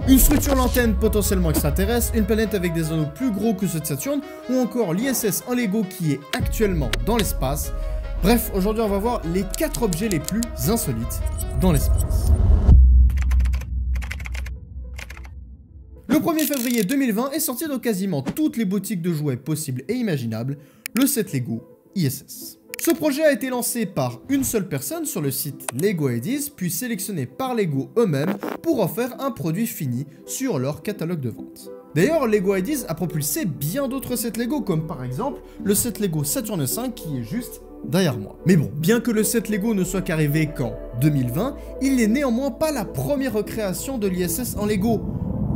Une structure lointaine potentiellement extraterrestre, une planète avec des anneaux plus gros que ceux de Saturne, ou encore l'ISS en Lego qui est actuellement dans l'espace. Bref, aujourd'hui on va voir les 4 objets les plus insolites dans l'espace. Le 1er février 2020 est sorti dans quasiment toutes les boutiques de jouets possibles et imaginables, le set Lego ISS. Ce projet a été lancé par une seule personne sur le site Lego Ideas, puis sélectionné par Lego eux-mêmes pour en faire un produit fini sur leur catalogue de vente. D'ailleurs, Lego Ideas a propulsé bien d'autres sets Lego, comme par exemple le set Lego Saturn V qui est juste derrière moi. Mais bon, bien que le set Lego ne soit qu'arrivé qu'en 2020, il n'est néanmoins pas la première recréation de l'ISS en Lego.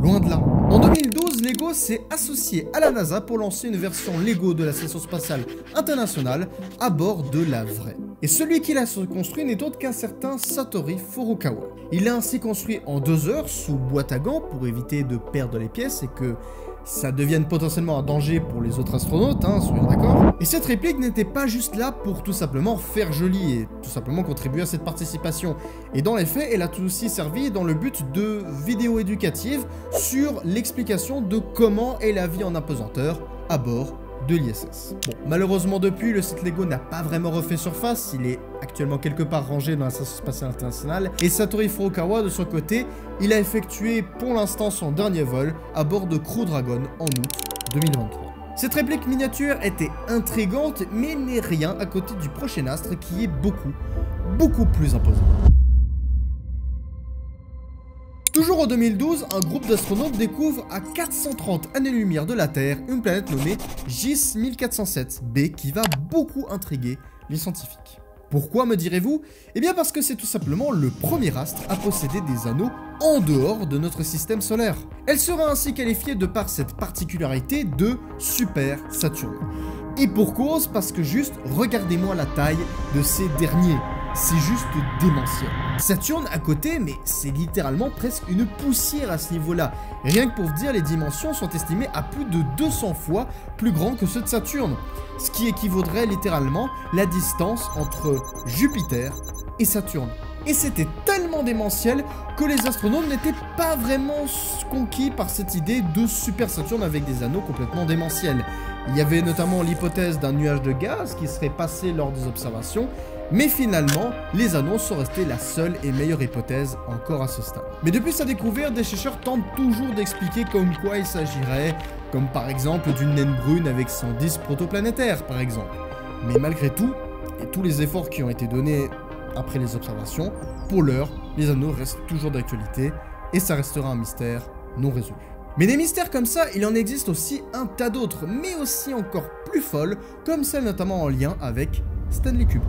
Loin de là. En 2012, Lego s'est associé à la NASA pour lancer une version Lego de la Station Spatiale Internationale à bord de la vraie. Et celui qui l'a construit n'est autre qu'un certain Satoru Furukawa. Il l'a ainsi construit en 2 heures sous boîte à gants pour éviter de perdre les pièces et que ça devienne potentiellement un danger pour les autres astronautes, soyons d'accord. Et cette réplique n'était pas juste là pour tout simplement faire joli et tout simplement contribuer à cette participation. Et dans les faits, elle a aussi servi dans le but de vidéos éducatives sur l'explication de comment est la vie en apesanteur à bord de l'ISS. Bon, malheureusement depuis, le set Lego n'a pas vraiment refait surface, il est actuellement quelque part rangé dans la Station Spatiale Internationale, et Satoru Furukawa, de son côté, il a effectué pour l'instant son dernier vol à bord de Crew Dragon en août 2023. Cette réplique miniature était intrigante, mais n'est rien à côté du prochain astre qui est beaucoup plus imposant. Toujours en 2012, un groupe d'astronautes découvre à 430 années-lumière de la Terre une planète nommée JIS 1407b qui va beaucoup intriguer les scientifiques. Pourquoi, me direz-vous? Eh bien parce que c'est tout simplement le premier astre à posséder des anneaux en dehors de notre système solaire. Elle sera ainsi qualifiée de par cette particularité de Super Saturne. Et pour cause, parce que juste, regardez-moi la taille de ces derniers. C'est juste démentiel. Saturne à côté, mais c'est littéralement presque une poussière à ce niveau-là. Rien que pour vous dire, les dimensions sont estimées à plus de 200 fois plus grands que ceux de Saturne. Ce qui équivaudrait littéralement la distance entre Jupiter et Saturne. Et c'était tellement démentiel que les astronomes n'étaient pas vraiment conquis par cette idée de Super Saturne avec des anneaux complètement démentiels. Il y avait notamment l'hypothèse d'un nuage de gaz qui serait passé lors des observations, mais finalement, les anneaux sont restés la seule et meilleure hypothèse encore à ce stade. Mais depuis sa découverte, des chercheurs tentent toujours d'expliquer comme quoi il s'agirait, comme par exemple d'une naine brune avec son disque protoplanétaire par exemple. Mais malgré tout, et tous les efforts qui ont été donnés après les observations, pour l'heure, les anneaux restent toujours d'actualité et ça restera un mystère non résolu. Mais des mystères comme ça, il en existe aussi un tas d'autres, mais aussi encore plus folles, comme celle notamment en lien avec Stanley Kubrick.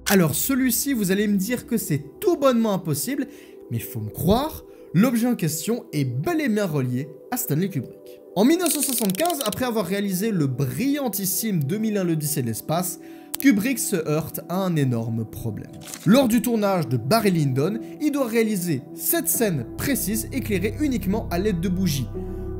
Alors celui-ci, vous allez me dire que c'est tout bonnement impossible, mais faut me croire, l'objet en question est bel et bien relié à Stanley Kubrick. En 1975, après avoir réalisé le brillantissime 2001 l'Odyssée de l'espace, Kubrick se heurte à un énorme problème. Lors du tournage de Barry Lyndon, il doit réaliser cette scène précise éclairée uniquement à l'aide de bougies.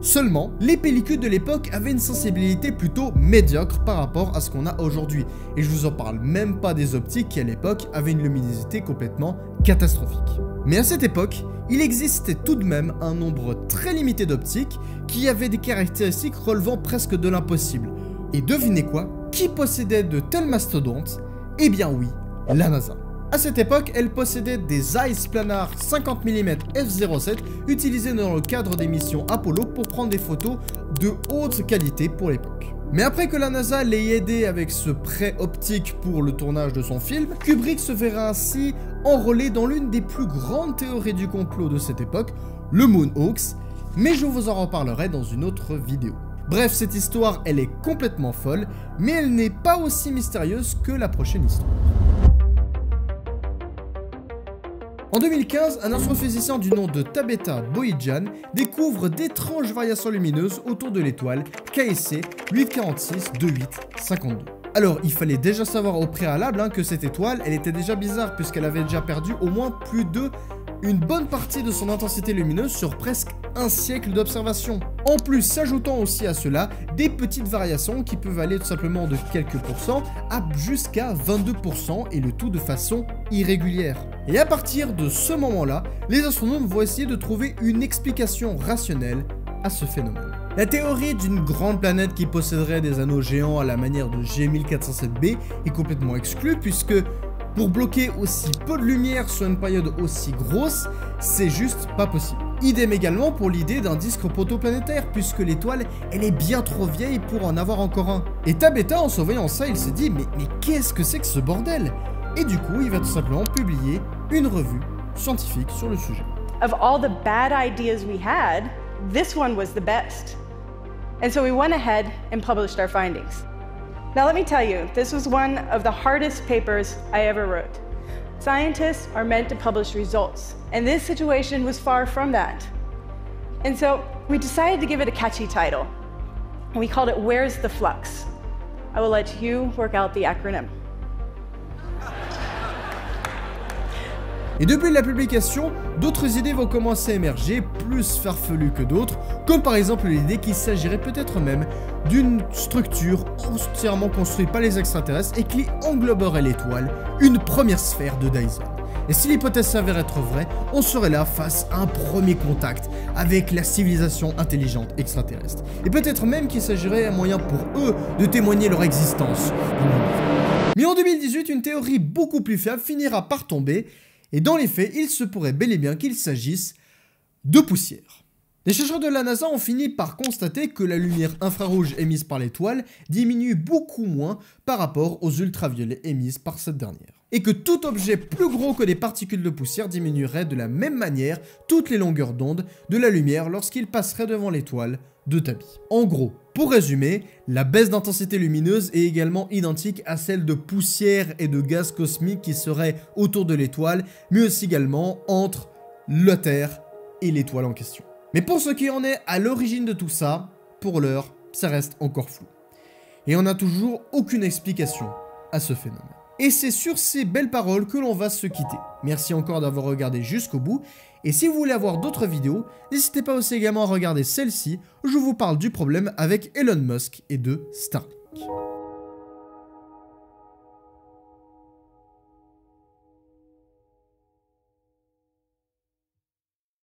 Seulement, les pellicules de l'époque avaient une sensibilité plutôt médiocre par rapport à ce qu'on a aujourd'hui. Et je vous en parle même pas des optiques qui à l'époque avaient une luminosité complètement catastrophique. Mais à cette époque, il existait tout de même un nombre très limité d'optiques qui avaient des caractéristiques relevant presque de l'impossible. Et devinez quoi? Qui possédait de tels mastodontes? Eh bien oui, la NASA. À cette époque, elle possédait des Zeiss Planar 50 mm f/07 utilisés dans le cadre des missions Apollo pour prendre des photos de haute qualité pour l'époque. Mais après que la NASA l'ait aidé avec ce prêt optique pour le tournage de son film, Kubrick se verra ainsi enrôlé dans l'une des plus grandes théories du complot de cette époque, le Moon Hoax, mais je vous en reparlerai dans une autre vidéo. Bref, cette histoire, elle est complètement folle, mais elle n'est pas aussi mystérieuse que la prochaine histoire. En 2015, un astrophysicien du nom de Tabetha Boyidjian découvre d'étranges variations lumineuses autour de l'étoile KSC 8462852. Alors, il fallait déjà savoir au préalable que cette étoile, elle était déjà bizarre puisqu'elle avait déjà perdu au moins plus de une bonne partie de son intensité lumineuse sur presque un siècle d'observation. En plus, s'ajoutant aussi à cela des petites variations qui peuvent aller tout simplement de quelques pourcents à jusqu'à 22% et le tout de façon irrégulière. Et à partir de ce moment-là, les astronomes vont essayer de trouver une explication rationnelle à ce phénomène. La théorie d'une grande planète qui posséderait des anneaux géants à la manière de G1407b est complètement exclue puisque pour bloquer aussi peu de lumière sur une période aussi grosse, c'est juste pas possible. Idem également pour l'idée d'un disque protoplanétaire puisque l'étoile, elle est bien trop vieille pour en avoir encore un. Et Tabeta, en surveillant ça, il s'est dit mais qu'est-ce que c'est que ce bordel? Et du coup, il va tout simplement publier une revue scientifique sur le sujet. Of all the bad ideas we had, this one was the best. And so we went ahead and published our findings. Now let me tell you, this was one of the hardest papers I ever wrote. Scientists are meant to publish results, and this situation was far from that. And so we decided to give it a catchy title. And we called it Where's the Flux? I will let you work out the acronym. Et depuis la publication, d'autres idées vont commencer à émerger, plus farfelues que d'autres, comme par exemple l'idée qu'il s'agirait peut-être même d'une structure entièrement construite par les extraterrestres et qui engloberait l'étoile, une première sphère de Dyson. Et si l'hypothèse s'avère être vraie, on serait là face à un premier contact avec la civilisation intelligente extraterrestre. Et peut-être même qu'il s'agirait d'un moyen pour eux de témoigner leur existence. Mais en 2018, une théorie beaucoup plus fiable finira par tomber. Et dans les faits, il se pourrait bel et bien qu'il s'agisse de poussière. Les chercheurs de la NASA ont fini par constater que la lumière infrarouge émise par l'étoile diminue beaucoup moins par rapport aux ultraviolets émises par cette dernière. Et que tout objet plus gros que des particules de poussière diminuerait de la même manière toutes les longueurs d'onde de la lumière lorsqu'il passerait devant l'étoile de Tabi. En gros, pour résumer, la baisse d'intensité lumineuse est également identique à celle de poussière et de gaz cosmique qui serait autour de l'étoile, mais aussi également entre la Terre et l'étoile en question. Mais pour ce qui en est à l'origine de tout ça, pour l'heure, ça reste encore flou. Et on n'a toujours aucune explication à ce phénomène. Et c'est sur ces belles paroles que l'on va se quitter. Merci encore d'avoir regardé jusqu'au bout. Et si vous voulez avoir d'autres vidéos, n'hésitez pas aussi également à regarder celle-ci où je vous parle du problème avec Elon Musk et de Starlink.